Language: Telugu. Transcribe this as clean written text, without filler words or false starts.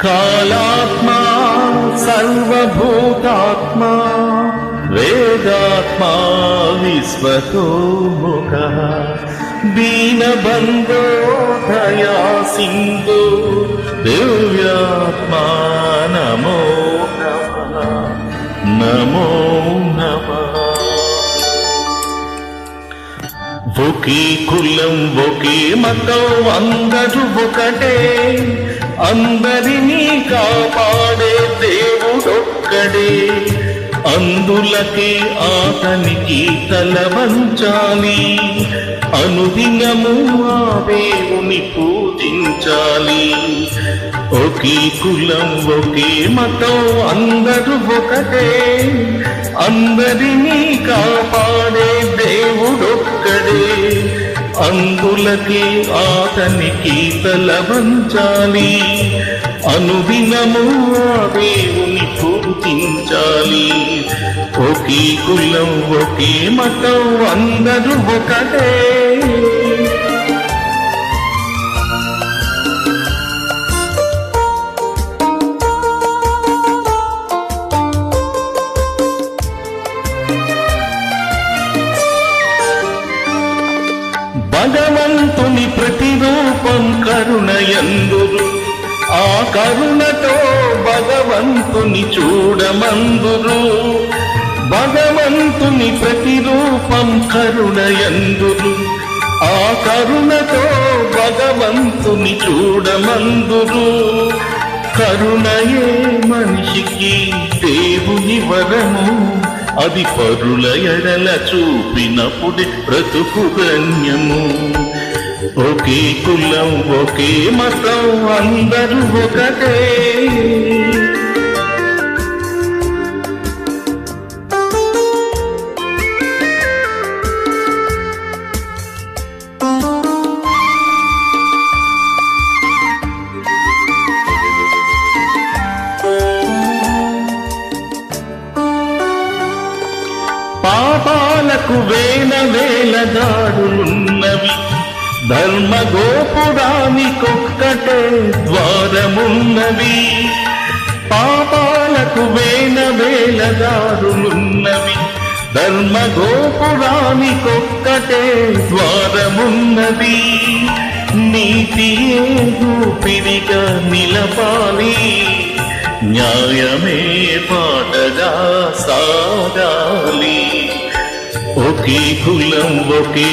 కాళాత్మా సర్వభూతాత్మా వేదాత్మా విశ్వతోముఖః దీనబంధో దయా సింధు దివ్యాత్మా నమో నమః నమో నమః. ఒకే కులం ఒకే మతం అందరూ ఒకటే, అందరినీ కాపాడే దేవుడొక్కడే, అందులకే ఆతనికి తల వంచాలి, అనుదినము ఆ దేవుని పూజించాలి. ఒకే కులం ఒకే మతం అందరూ ఒకటే, అందరినీ కాపాడే దేవుడొక్కడే, అందులకే ఆతనికి తల వంచాలి, అనుదినము ఆ దేవుని పూజించాలి. ఒకే కులం ఒకే మతం అందరూ ఒకటే. భగవంతుని ప్రతిరూపం కరుణయందురు, ఆ కరుణతో భగవంతుని చూడమందురు. భగవంతుని ప్రతిరూపం కరుణయందురు, ఆ కరుణతో భగవంతుని చూడమందురు. కరుణయే మనిషికి దేవుని వరము, అది పరుల ఎడల చూపినప్పుడే బ్రతుకు ధన్యము. ఒకే కులం ఒకే మతం అందరూ ఒకటే. పాపాలకు వేల దారులున్నవి, ధర్మ గోపురానికొక్కటే ద్వారమున్నవి. పాపాలకు వేల దారులున్నవి, ధర్మ గోపురానికొక్కటే ద్వారమున్నది. నీతియే ఊపిరిగా నిలపాలి, న్యాయమే పాటగా సాగాలి. ఒకే కులం ఒకే